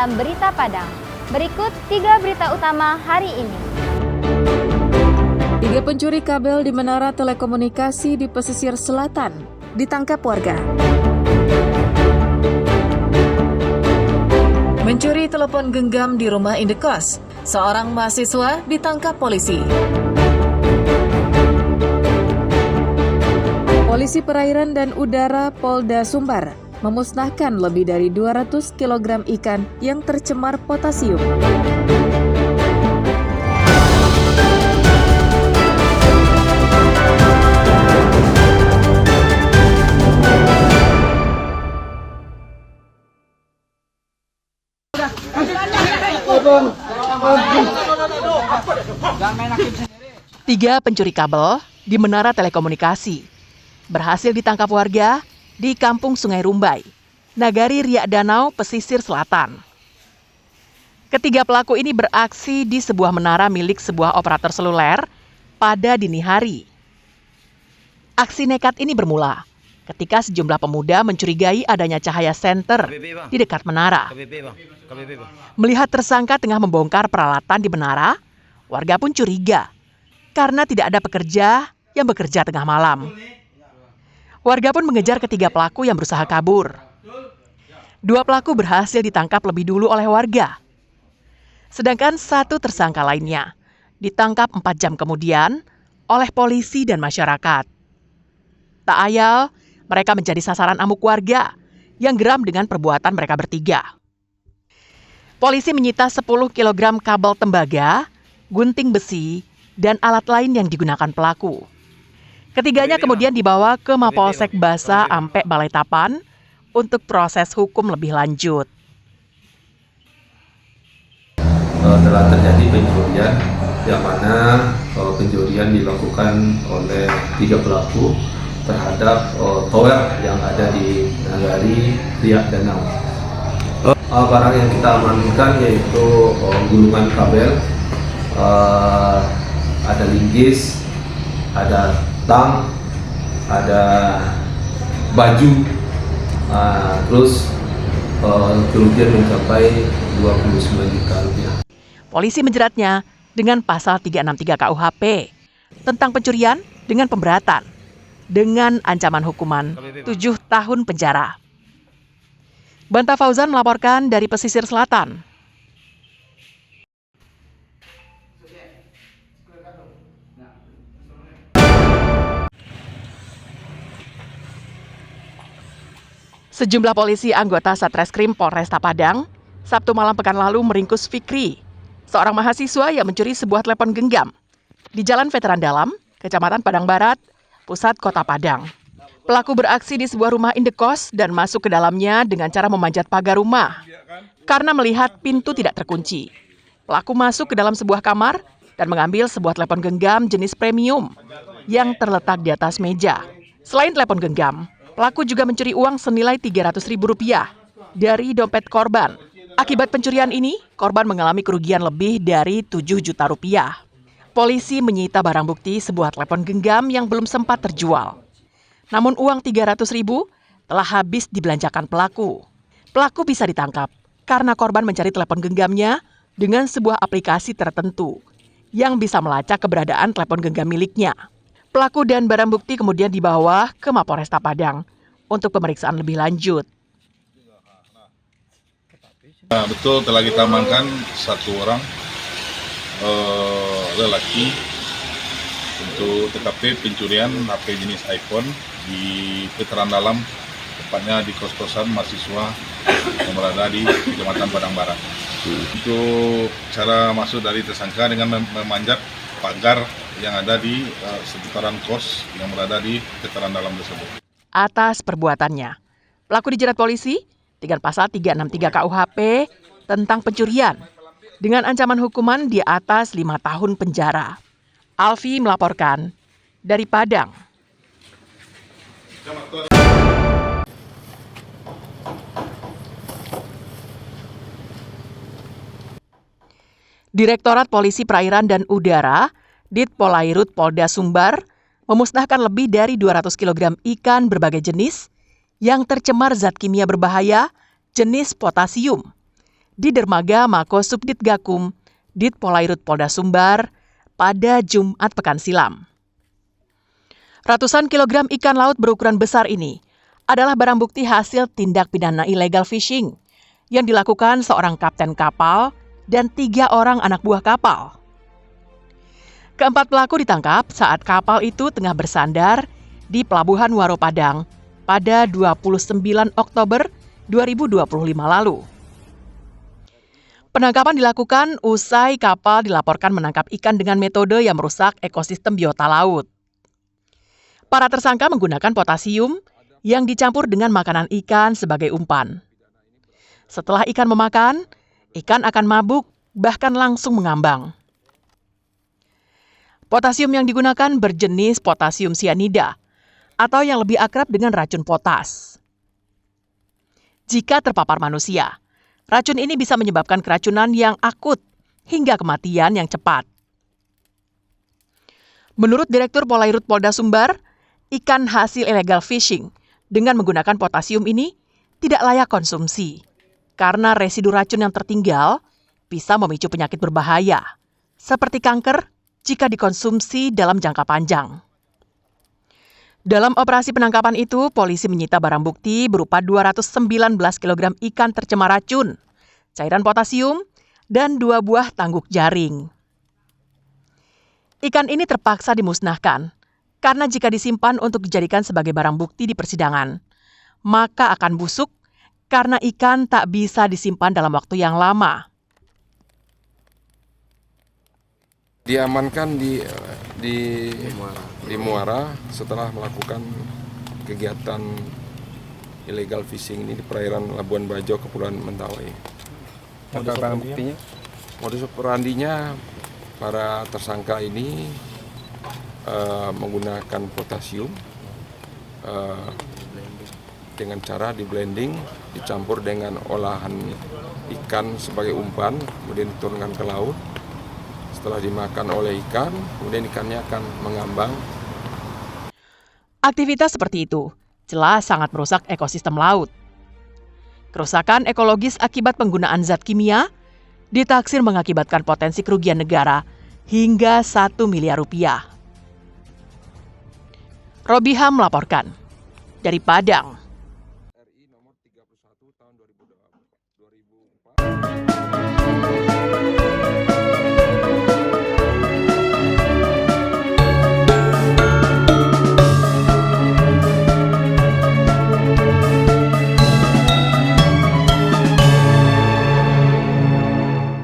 dalam Berita Padang. Berikut 3 berita utama hari ini. 3 pencuri kabel di menara telekomunikasi di pesisir selatan ditangkap warga. Mencuri telepon genggam di rumah indekos, seorang mahasiswa ditangkap polisi. Polisi Perairan dan Udara Polda Sumbar memusnahkan lebih dari 200 kg ikan yang tercemar potasium. Tiga pencuri kabel di menara telekomunikasi berhasil ditangkap warga di Kampung Sungai Rumbai, Nagari Riak Danau, pesisir selatan. Ketiga pelaku ini beraksi di sebuah menara milik sebuah operator seluler pada dini hari. Aksi nekat ini bermula ketika sejumlah pemuda mencurigai adanya cahaya senter di dekat menara. Melihat tersangka tengah membongkar peralatan di menara, warga pun curiga karena tidak ada pekerja yang bekerja tengah malam. Warga pun mengejar ketiga pelaku yang berusaha kabur. 2 pelaku berhasil ditangkap lebih dulu oleh warga. Sedangkan 1 tersangka lainnya ditangkap 4 jam kemudian oleh polisi dan masyarakat. Tak ayal, mereka menjadi sasaran amuk warga yang geram dengan perbuatan mereka bertiga. Polisi menyita 10 kg kabel tembaga, gunting besi, dan alat lain yang digunakan pelaku. Ketiganya kemudian dibawa ke Mapolsek Basa Ampek Balaitapan untuk proses hukum lebih lanjut. Telah terjadi pencurian yang mana pencurian dilakukan oleh 3 pelaku terhadap tower yang ada di Nagari Riak Danau. Barang yang kita amankan yaitu gulungan kabel, ada linggis, ada tang, ada baju, terus kerugian mencapai 29 juta rupiah. Polisi menjeratnya dengan pasal 363 KUHP tentang pencurian dengan pemberatan dengan ancaman hukuman 7 tahun penjara. Banta Fauzan melaporkan dari pesisir selatan. Sejumlah polisi anggota Satreskrim Polresta Padang Sabtu malam pekan lalu meringkus Fikri, seorang mahasiswa yang mencuri sebuah telepon genggam di Jalan Veteran Dalam, Kecamatan Padang Barat, Pusat Kota Padang. Pelaku beraksi di sebuah rumah indekos dan masuk ke dalamnya dengan cara memanjat pagar rumah. Karena melihat pintu tidak terkunci, pelaku masuk ke dalam sebuah kamar dan mengambil sebuah telepon genggam jenis premium yang terletak di atas meja. Selain telepon genggam, pelaku juga mencuri uang senilai Rp300.000 dari dompet korban. Akibat pencurian ini, korban mengalami kerugian lebih dari 7 juta rupiah. Polisi menyita barang bukti sebuah telepon genggam yang belum sempat terjual. Namun uang Rp300.000 telah habis dibelanjakan pelaku. Pelaku bisa ditangkap karena korban mencari telepon genggamnya dengan sebuah aplikasi tertentu yang bisa melacak keberadaan telepon genggam miliknya. Pelaku dan barang bukti kemudian dibawa ke Mapolresta Padang untuk pemeriksaan lebih lanjut. Nah, betul, telah kita amankan 1 orang lelaki untuk TKP pencurian HP jenis iPhone di Veteran Dalam, tepatnya di kos-kosan mahasiswa yang berada di Kecamatan Padang Barat. Untuk cara masuk dari tersangka dengan memanjat pagar yang ada di seputaran kos yang berada di Veteran Dalam tersebut. Atas perbuatannya, pelaku dijerat polisi dengan pasal 363 KUHP tentang pencurian dengan ancaman hukuman di atas 5 tahun penjara. Alfi melaporkan dari Padang. Direktorat Polisi Perairan dan Udara, Ditpolairut Polda Sumbar, memusnahkan lebih dari 200 kg ikan berbagai jenis yang tercemar zat kimia berbahaya jenis potasium di dermaga Mako Subdit Gakum, Dit Polairut Polda Sumbar pada Jumat pekan silam. Ratusan kilogram ikan laut berukuran besar ini adalah barang bukti hasil tindak pidana illegal fishing yang dilakukan seorang kapten kapal dan 3 orang anak buah kapal. Keempat pelaku ditangkap saat kapal itu tengah bersandar di Pelabuhan Waro Padang pada 29 Oktober 2025 lalu. Penangkapan dilakukan usai kapal dilaporkan menangkap ikan dengan metode yang merusak ekosistem biota laut. Para tersangka menggunakan potasium yang dicampur dengan makanan ikan sebagai umpan. Setelah ikan memakan, ikan akan mabuk, bahkan langsung mengambang. Potasium yang digunakan berjenis potasium sianida, atau yang lebih akrab dengan racun potas. Jika terpapar manusia, racun ini bisa menyebabkan keracunan yang akut hingga kematian yang cepat. Menurut Direktur Polairut Polda Sumbar, ikan hasil illegal fishing dengan menggunakan potasium ini tidak layak konsumsi karena residu racun yang tertinggal bisa memicu penyakit berbahaya seperti kanker jika dikonsumsi dalam jangka panjang. Dalam operasi penangkapan itu, polisi menyita barang bukti berupa 219 kg ikan tercemar racun, cairan potasium, dan 2 buah tangguk jaring. Ikan ini terpaksa dimusnahkan karena jika disimpan untuk dijadikan sebagai barang bukti di persidangan, maka akan busuk karena ikan tak bisa disimpan dalam waktu yang lama. Diamankan di Muara setelah melakukan kegiatan illegal fishing ini di perairan Labuan Bajo, Kepulauan Mentawai. Modus operandinya para tersangka ini menggunakan potasium dengan cara di blending, dicampur dengan olahan ikan sebagai umpan, kemudian diturunkan ke laut. Setelah dimakan oleh ikan, kemudian ikannya akan mengambang. Aktivitas seperti itu jelas sangat merusak ekosistem laut. Kerusakan ekologis akibat penggunaan zat kimia ditaksir mengakibatkan potensi kerugian negara hingga 1 miliar rupiah. Robiham melaporkan dari Padang.